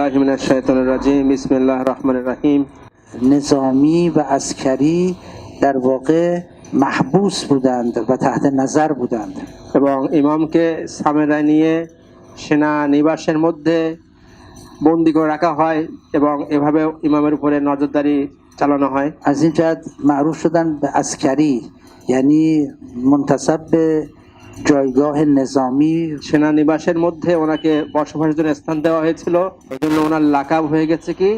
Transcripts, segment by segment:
بالله من الشیطان الرجیم بسم الله الرحمن الرحیم. نظامی و عسکری در واقع محبوس بودند و تحت نظر بودند. এবং ইমামকে সামনে নিয়ে সেনা নিবাসের মধ্যে বন্দী করে রাখা হয় এবং এভাবে ইমামের উপরে নজরদারি চালানো হয়। از این جهت معروف شدن به عسکری، یعنی منتسب به جایگاه نظامی. সেনা নিবাসের মধ্যে ওনাকে বসবাসের জন্য স্থান দেওয়া হয়েছিল, এই জন্য ওনার লাকাব হয়ে গেছে কি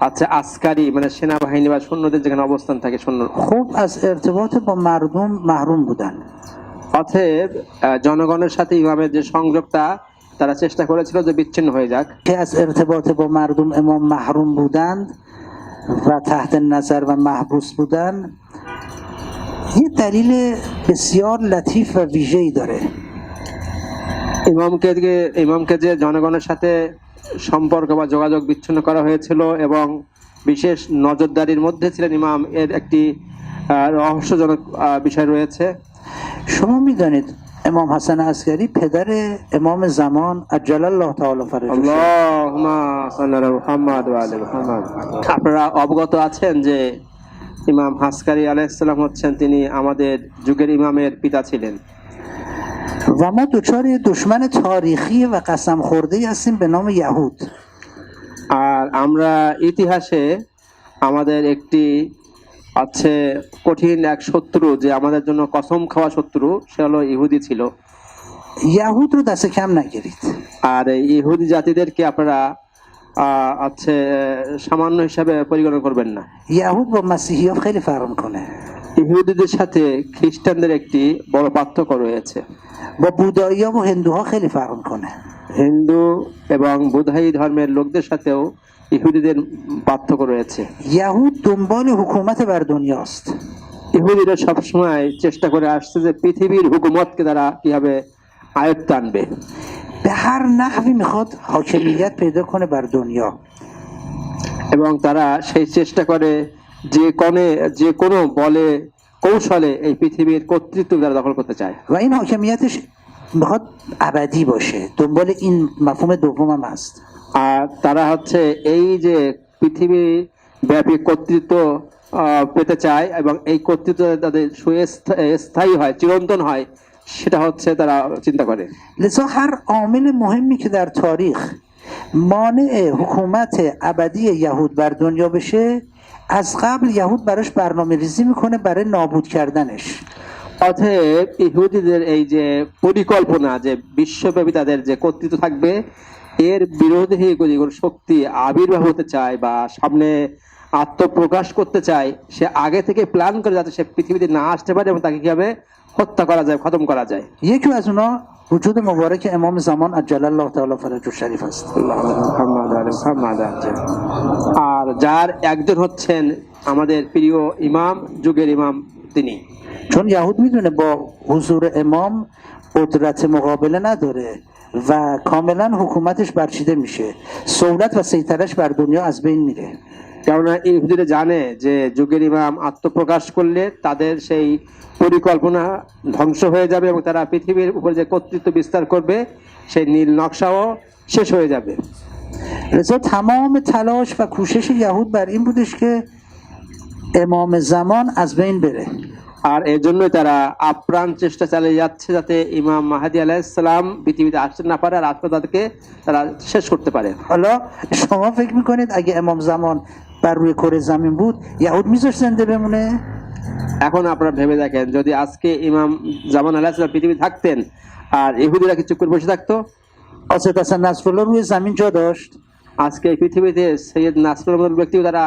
আচ্ছা আসকারি, মানে সেনাবাহিনী বা সৈন্যদের যেখানে অবস্থান থাকে সৈন্য। خوب از ارتباط با مردم محروم بودند. অতএব জনগণের সাথে ইমামের যে সংযোগটা তারা চেষ্টা করেছিল যে বিচ্ছিন্ন হয়ে যাক। که از ارتباط با مردم امام محروم بودند و تحت نظر و محبوس بودند، یه دلیل بسیار لطیف و ویژه‌ای داره. ইমামকে যে জনগণের সাথে সম্পর্ক বা যোগাযোগ বিচ্ছিন্ন করা হয়েছিল এবং বিশেষ নজরদারির মধ্যে ছিলেন ইমাম, এর একটি রহস্যজনক বিষয় রয়েছে। شما میدانید امام حسن عسکری پدر امام زمان عجل الله تعالی فرجه আল্লাহুম্মা সাল্লি আলা মুহাম্মাদ ওয়া আলি মুহাম্মাদ। আপনারা অবগত আছেন যে ইমাম হাসকারি আলাইহিস সালাম হচ্ছেন তিনি আমাদের যুগের ইমামের পিতা ছিলেন। و ما دچار دشمن تاریخی و قسم خورده‌ای هستیم به نام یهود. আর আমরা ইতিহাসে আমাদের একটি আছে কঠিন এক শত্রু, যে আমাদের জন্য কসম খাওয়া শত্রু, সে হলো ইহুদি ছিল। یهود رو دست کم نگیرید. আর এই ইহুদি জাতিদেরকে আপনারা আছে সামান্য হিসাবে পরিগণনা করবেন না। یهود با مسیحی‌ها خیلی فرق می‌کنه. ইহুদিদের সাথে খ্রিস্টানদের একটি বড় পার্থক্য রয়েছে। با بودایی‌ها و هندوها خیلی فرق می‌کنه. হিন্দু এবং বুদ্ধায়ী ধর্মের লোকদের সাথেও ইহুদিদের পার্থক্য রয়েছে। یهود دنبال حکومت بر دنیاست. ইহুদিরা সবসময় চেষ্টা করে আসছে যে পৃথিবীর হুকুমতকে তারা কিভাবে আয়ত্তে আনবে। به هر نحوی میخواد حاکمیت پیدا کنه بر دنیا. এবং তারা সেই চেষ্টা করে যে কোনো বলে কৌশলে এই পৃথিবীর কর্তৃত্ব তারা দখল করতে চায়। و این حاکمیتش میخواد ابدی باشه. دنبال این مفهوم دوم هم هست. আর তারা হচ্ছে এই যে পৃথিবী ব্যাপী কর্তৃত্ব পেতে চায় এবং এই কর্তৃত্ব তাদের স্থায়ী হয়, চিরন্তন হয়, সেটা হচ্ছে তারা চিন্তা করে। لذا هر عامل مهمی که در تاریخ مانع حکومت ابدی یهود بر دنیا بشه، از قبل یهود براش برنامه ریزی میکنه برای نابود کردنش. অতএব ইহুদিদের এই যে পরিকল্পনা যে বিশ্বব্যাপী তাদের যে কর্তৃত্ব থাকবে, এর বিরোধী কোনো শক্তি আবির্ভাব হতে চায় বা সামনে আত্মপ্রকাশ করতে চায়, সে আগে থেকে প্ল্যান করে যাতে সে পৃথিবীতে না আসতে পারে এবং তাকে কিভাবে হত্যা করা যায়, খতম করা যায়। یکی از اونا وجود مبارک امام زمان عجل الله تعالی فرجه شریف است. আর যার একজন হচ্ছেন আমাদের প্রিয় ইমাম, যুগের ইমাম তিনি। چون یهود میدونه با حضور امام قدرت مقابله نداره و کاملا حکومتش برچیده میشه، سهولت و سیطرش بر دنیا از بین میره. কেননা ইহুদিরা জানে যে যুগের ইমাম আত্মপ্রকাশ করলে তাদের সেই পরিকল্পনা ধ্বংস হয়ে যাবে এবং তারা পৃথিবীর উপর যে কর্তৃত্ব বিস্তার করবে সেই নীল নকশাও শেষ হয়ে যাবে। لذا تمام تلاش و کوشش یهود بر این بودش که امام زمان از بین بره. আর এই জন্যই তারা আপ্রাণ চেষ্টা চালিয়ে যাচ্ছে যাতে ইমাম মাহদী আলাইহিস সালাম পৃথিবীতে আসতে না পারে আর আসলে তাদেরকে তারা শেষ করতে পারে। حالا شما فکر میکنید اگه امام زمان بر روی کره زمین بود یهود میذاش زنده بمونه؟ এখন আপনারা ভেবে দেখেন, যদি আজকে ইমাম জামান আলাইহিস সালাম পৃথিবী থাকতেন আর ইহুদিরা কি চুপ করে বসে থাকতো? حضرت حسن نصرالله روی زمین جا داشت؟ আজকে এই পৃথিবীতে সৈয়দ নাসরুল্লাহ মতো ব্যক্তিও তারা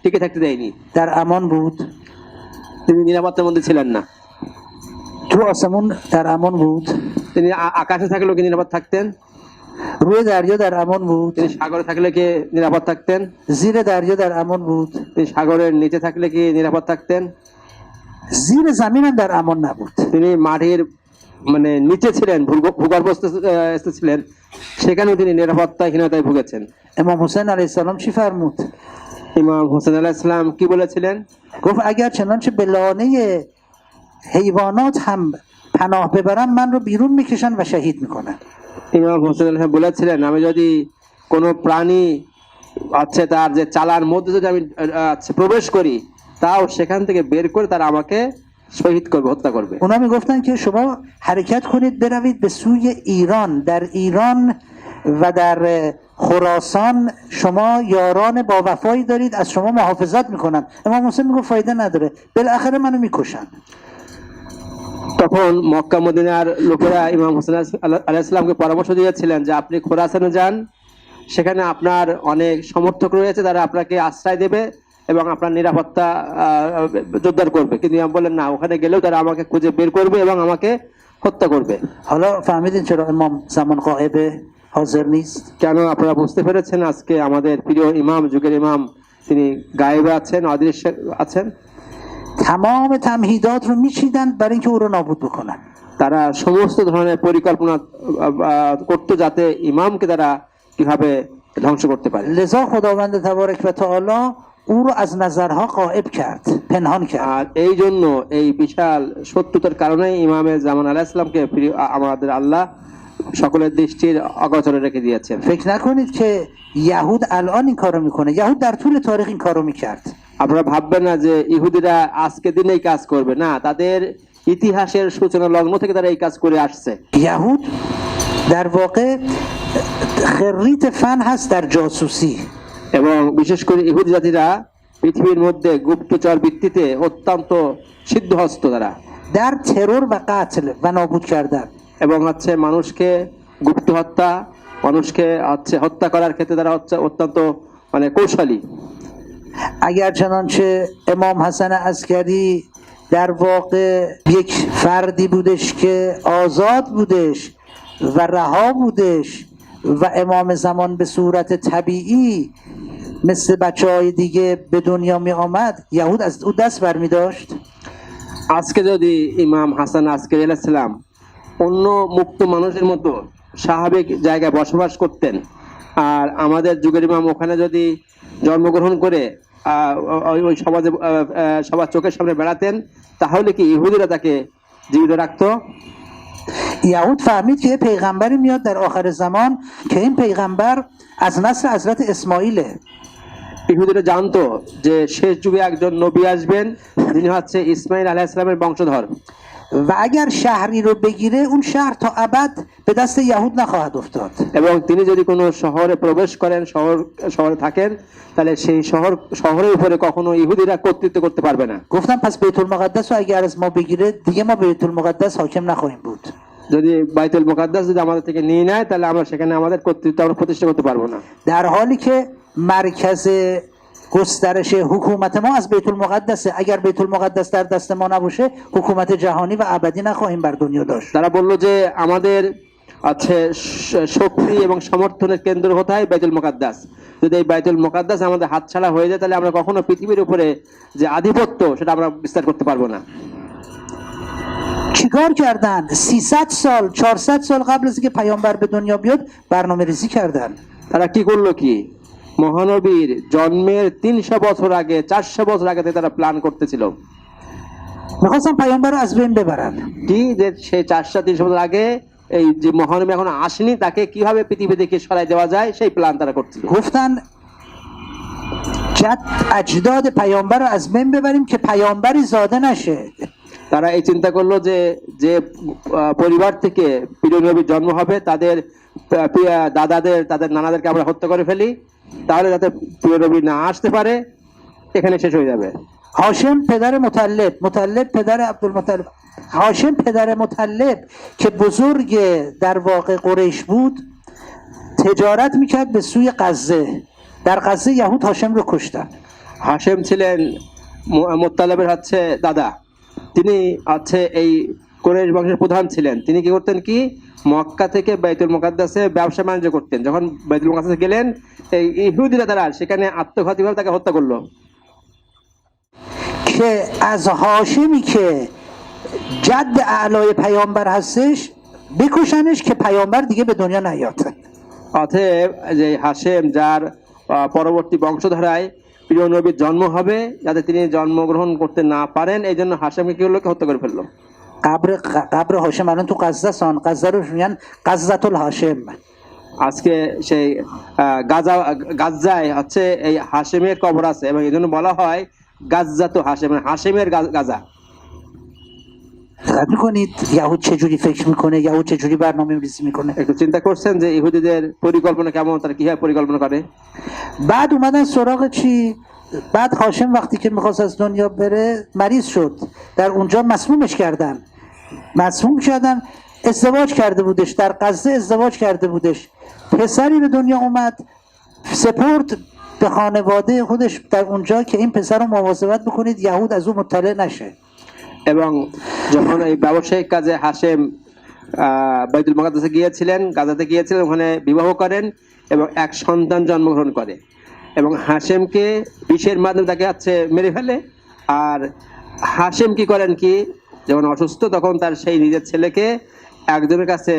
টিকে থাকতে দেয়নি। در امان بود؟ তিনি নিরাপত্তার মধ্যে ছিলেন না। تو آسمون در امان بود؟ তিনি আকাশে থাকলেও কি নিরাপদ থাকতেন? روی دریا در امان بود؟ তিনি সাগরে থাকলে কি নিরাপদ থাকতেন? زیر دریا در امان بود؟ তিনি সাগরের নিচে থাকলে কি নিরাপদ থাকতেন? زیر زمین هم در امان نبود. তিনি মাটির মানে নিচে ছিলেন, ভূগর্ভস্থ ছিলেন, সেখানেও তিনি নিরাপত্তাহীনতায় ভুগেছেন। امام حسین علیه السلام چی فرمود؟ ইমাম হোসেন আলাইহিস সালাম কি বলেছিলেন? گفت اگر چنانچه به لانه حیوانات هم پناه ببرم من رو بیرون میکشن و شهید میکنن. ইমাম হোসেন আলাইহিস সালাম বলেছিলেন, আমি যদি কোনো প্রাণী তার যে চালার মধ্যে যদি আমি প্রবেশ کری তাও সেখান থেকে বের করে তারা আমাকে শহীদ করবে হত্যা করবে اونا میگفتن که شما حرکت کنید بروید به سوی ایران در ایران و در خراسان شما یاران با وفایی دارید از شما محافظت میکنن امام حسین میگفت فایده نداره بالاخره منو میکشن তখন মক্কা মদিনার লোকেরা ইমাম হোসেন আলাইহিস সালামকে পরামর্শ দিয়েছিলেন যে আপনি খোরাসানে যান সেখানে আপনার অনেক সমর্থক রয়েছে যারা আপনাকে আশ্রয় দেবে এবং আপনার নিরাপত্তা জোরদার করবে কিন্তু ইমাম বললেন না ওখানে গেলেও তারা আমাকে খুঁজে বের করবে এবং আমাকে হত্যা করবে حالا فهمیدین چرا امام زمان غائبه حاضر نیست কেন আপনারা বুঝতে পেরেছেন আজকে আমাদের প্রিয় ইমাম যুগের ইমাম তিনি গায়েবে আছেন অদৃশ্য আছেন تمام تمهیدات رو میچیدن برای اینکه او رو نابود بکنن তারা সমস্ত ধরনের পরিকল্পনা করতে যাতে ইমামকে তারা কিভাবে ধ্বংস করতে পারে لذا خداوند تبارک و تعالی او رو از نظرها غائب کرد پنهان کرد আর এই জন্য এই বিশাল সত্যতার কারণে ইমামে জামান আলাইহিস সালামকে আমাদের আল্লাহ সকলের দৃষ্টির অগোচরে রেখে দিয়েছেন فکر نکنید که یهود الان این کارو میکنه یهود در طول تاریخ این کارو میکرد আপনারা ভাববেন না যে ইহুদিরা আজকে দিনেই কাজ করবে না তাদের ইতিহাসের সূচনা লগ্ন থেকে তারা এই কাজ করে আসছে یهود در واقع خریت فن هست در جاسوسی এবং বিশেষ করে ইহুদি জাতিরা পৃথিবীর মধ্যে গুপ্তচর ভিত্তিতে অত্যন্ত সিদ্ধহস্ত তারা در ترور و قتل و نابود کردن এবং মানুষকে গুপ্ত হত্যা মানুষকে হত্যা করার ক্ষেত্রে তারা অত্যন্ত কৌশলী اگر چنانچه امام حسن عسکری در واقع یک فردی بودش که آزاد بودش و رها بودش و امام زمان به صورت طبیعی مثل بچه های دیگه به دنیا می آمد یهود از او دست بر می داشت আজকে যদি ইমাম হাসান আসকারী আলাইহিস সালাম অন্য মুক্ত মানুষের মতো স্বাভাবিক জায়গায় বসবাস করতেন আর আমাদের যুগের ইমাম ওখানে যদি জন্মগ্রহণ করে ওই সমাজে সবার চোখের সামনে বেড়াতেন তাহলে কি ইহুদিরা তাকে জীবিত রাখতো یهود فهمید که یه پیغمبری میاد در آخر زمان که این پیغمبر از نسل حضرت اسماعیله ইহুদিরা জানতো যে শেষ যুগে একজন নবী আসবেন যিনি ইসমাইল আলাইহিস সালামের বংশধর و اگر شهری رو بگیره اون شهر تا ابد به دست یهود نخواهد افتاد এবং তিনি যদি কোনো শহরে প্রবেশ করেন শহরে থাকেন তাহলে সেই শহরের উপরে কখনো ইহুদিরা কর্তৃত্ব করতে পারবে না گفتم پس بیت المقدس رو اگر از ما بگیره دیگه ما بیت المقدس حاکم نخواهیم بود যদি বাইতুল মুকাদ্দাস যদি আমাদের থেকে নিয়ে নেয় তাহলে আমরা সেখানে আমাদের কর্তৃত্ব আমরা প্রতিষ্ঠা করতে পারবো না در حالی که مرکز گسترش حکومت ما از بیت المقدسه اگر بیت المقدس در دست ما نباشه حکومت جهانی و ابدی نخواهیم بر دنیا داشت তারা বলল যে আমাদের শক্তি এবং সমর্থনের কেন্দ্র কোথায় বাইতুল মুকাদ্দাস যদি এই বাইতুল মুকাদ্দাস আমাদের হাতছাড়া হয়ে যায় তাহলে আমরা কখনো পৃথিবীর উপরে যে আধিপত্য সেটা আমরা বিস্তার করতে পারবো না چیکار کردن 300 سال 400 سال قبل از اینکه پیامبر به دنیا بیاد برنامه‌ریزی کردن তারা কি করলো কি মহানবীর জন্মের 300 বছর আগে 400 বছর আগে থেকে তারা প্ল্যান করতেছিল می‌خواستن پیامبر رو از بین ببرن কি যে সেই 400-300 বছর আগে এই যে মহানবী এখন আসেনি তাকে কিভাবে পৃথিবী থেকে সরাই দেওয়া যায় সেই প্ল্যান তারা করছিল گفتن جد اجداد پیامبر رو از بین ببریم که پیامبری زاده نشه তারা এই চিন্তা করলো যে যে পরিবার থেকে প্রিয় নবীর জন্ম হবে তাদের দাদাদের তাদের নানাদেরকে আমরা হত্যা করে ফেলি তাহলে যাতে প্রিয় নবী না আসতে পারে এখানে শেষ হয়ে যাবে هاشم پدر مطلب پدر عبدالمطلب هاشم پدر مطلب که بزرگ در واقع قریش بود تجارت میکرد به سوی غزه در غزه یهود هاشم رو کشتن হাশেম ছিলেন মুত্তালিবের দাদা তিনি এই কুরাইশ বংশের প্রধান ছিলেন তিনি কি করতেন কি মক্কা থেকে বাইতুল মুকাদ্দাসে ব্যবসা বাণিজ্য করতেন যখন বাইতুল মুকাদ্দাসে গেলেন এই ইহুদিরা তারা সেখানে আত্মঘাতীভাবে তাকে হত্যা করলো که از هاشمی که جد اعلای پیامبر هستش بکشنش که پیامبر دیگه به دنیا نیاد অতএব যে হাশেম যার পরবর্তী বংশধারায় প্রিয় নবীর জন্ম হবে যাতে তিনি জন্মগ্রহণ করতে না পারেন এই জন্য হাশেমকে কি হলো হত্যা করে ফেললো قبر هاشم الان تو غزه سان غزه رو میگن غزة الهاشم আজকে সেই গাজ্জায় হচ্ছে এই হাশেমের কবর আছে এবং এই জন্য বলা হয় গাজ্জা তো হাশেম, মানে হাশেমের গাজা। دقت میکنید یهود چجوری فکر میکنه، یهود چجوری برنامه ریزی میکنه. একটু চিন্তা করছেন যে ইহুদিদের পরিকল্পনা কেমন, তারা কিভাবে পরিকল্পনা করে؟ بعد اومدن سراغ چی؟ بعد هاشم وقتی که میخواست از دنیا بره مریض شد، در اونجا مسمومش کردن، مسموم کردن. ازدواج کرده بودش، در غزه ازدواج کرده بودش، پسری به دنیا اومد، سپرد به خانواده خودش در اونجا که این پسر رو مواظبت بکنید یهود از او مطلع نشه. এবং যখন এই ব্যবসায়িক কাজে হাশেম বাইতুল মুকাদ্দাসে গিয়েছিলেন, গাজাতে গিয়েছিলেন, ওখানে বিবাহ করেন এবং এক সন্তান জন্মগ্রহণ করে এবং হাশেমকে বিষের মাধ্যমে তাকে হচ্ছে মেরে ফেলে। আর হাশেম কি করেন কি, যখন অসুস্থ তখন তার সেই নিজের ছেলেকে একজনের কাছে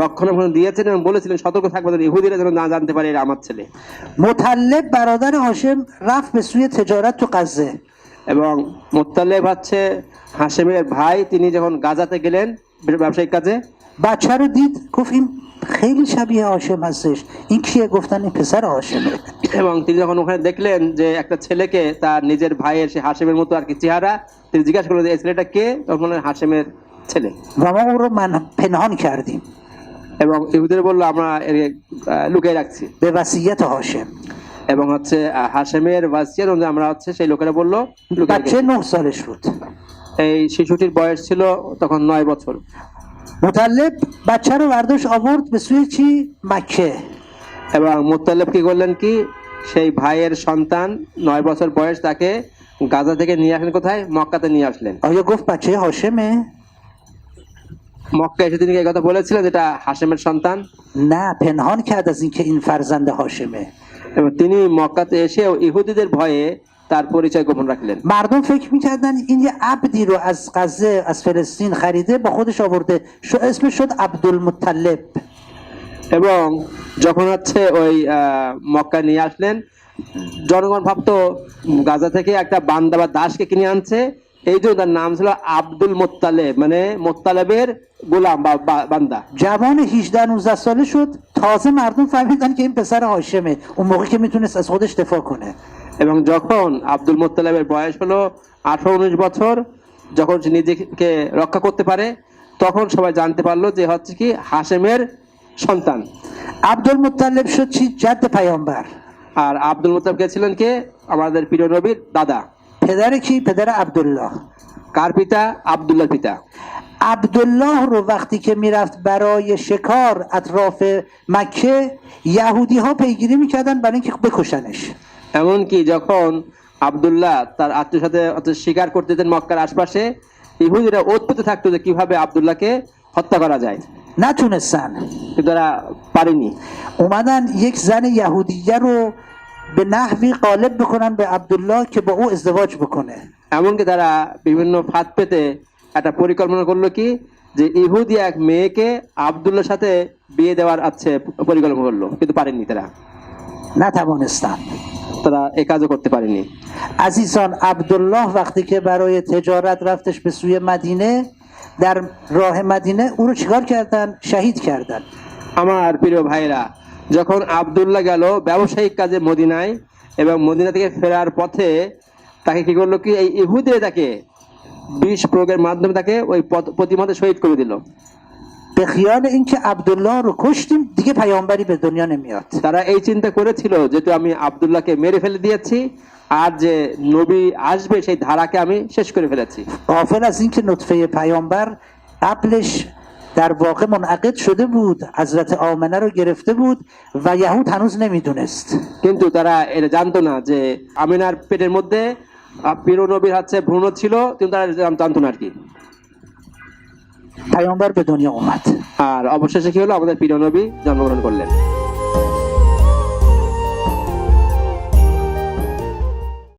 রক্ষণাবেক্ষণ দিয়েছেন এবং বলেছিলেন সতর্ক থাকবে যেন ইহুদিরা যেন না জানতে পারে এটা আমার ছেলে। مطلب برادر هاشم رفت به سوی تجارت تو غزه. এবং মুত্তালেব হচ্ছে হাশেমের ভাই, তিনি যখন গাজাতে গেলেন ব্যবসায়িক কাজে بچه رو دید گفت این خیلی شبیه هاشم هستش، این کیه؟ گفتن این پسر هاشمه. এবং তিনি যখন ওখানে দেখলেন যে একটা ছেলেকে তার নিজের ভাইয়ের সে হাশেমের মতো আর কি চেহারা, তিনি জিজ্ঞাসা করলেন যে এই ছেলেটা কে, তখন হাশেমের ছেলে। و ما اون رو پنهان کردیم এবং ইহুদিরা বললো আমরা এর লুকিয়ে রাখছি به وصیت هاشم. এবং হচ্ছে হাশেমের ওয়াসিয়ত অনুযায়ী আমরা হচ্ছে সেই লোকেরা বললো লুকিয়ে بچه 9 سالش بود. এই শিশুটির বয়স ছিল তখন 9 বছর। مطلب بچه رو برداشت آورد به سوی چی؟ مکه. এবং মুত্তালেব কি করলেন কি, সেই ভাইয়ের সন্তান 9 বছর বয়স তাকে গাজা থেকে নিয়ে আসলেন কোথায়? মক্কাতে নিয়ে আসলেন। آیا گفت بچه هاشمه؟ মক্কা এসে তিনি এই কথা বলেছিলেন যেটা হাশেমের সন্তান? نه، پنهان کرد از اینکه این فرزند هاشمه. এবং তিনি مکه এসেও ইহুদিদের ভয়ে তার পরিচয় গোপন রাখলেন। مردم فکر میکردن این یه عبدی رو از غزه از فلسطین خریده با خودش آورده، اسمش شد عبدالمطلب. এবং যখন হচ্ছে ওই মক্কা নিয়ে আসলেন, জনগণ ভাবতো গাজা থেকে একটা বান্দা বা দাসকে কিনে আনছে, এই জন্য তার নাম ছিল আব্দুল মুত্তালেব, মানে মুত্তালেবের গোলাম বা বান্দা। جوان 18 19 ساله شد، تازه مردم فهمیدن که این پسر هاشمه، اون موقع که میتونست از خودش دفاع کنه. এবং যখন আব্দুল মুত্তালেবের বয়স হলো 18-19 বছর, যখন সে নিজেকে রক্ষা করতে পারে, তখন সবাই জানতে পারলো যে হচ্ছে কি হাশেমের সন্তান। عبدالمطلب شد چی؟ جد پیامبر. আর আব্দুল মুত্তালেব কে ছিলেন কে? আমাদের প্রিয় নবীর দাদা। پدر کی؟ پدر عبدالله. কার পিতা? আব্দুল্লাহর পিতা। عبدالله رو وقتی که میرفت برای شکار اطراف مکه یهودی ها پیگیری میکردن برای اینکه بکشنش. এমনকি যখন আব্দুল্লাহ তার আত্মীয়ের সাথে শিকার করতে যেতেন মক্কার আশপাশে, ইহুদিরা ওৎপেতে থাকতো যে কিভাবে আব্দুল্লাহকে হত্যা করা যায়, نتونستن. কিন্তু তারা পারেনি। اومدن یک زن یهودیه رو به نحوی غالب بکنن به عبدالله که با او ازدواج بکنه. এমনকি তারা বিভিন্ন ফাঁদ পেতে একটা পরিকল্পনা করলো কি, যে ইহুদি এক মেয়েকে আব্দুল্লাহর সাথে বিয়ে দেওয়ার আছে পরিকল্পনা করলো, কিন্তু পারেনি তারা نتوانستن. এই কাজও করতে পারেনি। عزیزان، عبدالله وقتی که برای تجارت رفتش به سوی مدینه، در راه مدینه او رو چیکار کردن؟ شهید کردن. আমার প্রিয় ভাইরা, যখন আব্দুল্লাহ গেল ব্যবসায়িক কাজে মদিনায় এবং মদিনা থেকে ফেরার পথে তাকে কি করলো কি, এই ইহুদিরা তাকে বিষ প্রয়োগের মাধ্যমে তাকে ওই প্রতিমাতে শহীদ করে দিল। به خیال اینکه عبدالله رو کشتیم دیگه پیامبری به دنیا نمیاد. তারা এই চিন্তা করেছিল যেহেতু আমি আব্দুল্লাহকে মেরে ফেলে দিয়েছি, আর যে নবী আসবে সেই ধারাকে আমি শেষ করে ফেলেছি। غافل از اینکه نطفه پیامبر قبلش در واقع منعقد شده بود، حضرت آمنه رو گرفته بود و یهود هنوز نمیدونست. কিন্তু তারা এটা জানতো না যে আমিনার পেটের মধ্যে প্রিয় নবীর হচ্ছে ভ্রূণ ছিল, কিন্তু তারা জানতো না আর কি। پیامبر به دنیا اومد. আর অবশেষে কি হলো, আমাদের প্রিয় নবী জন্মগ্রহণ করলেন।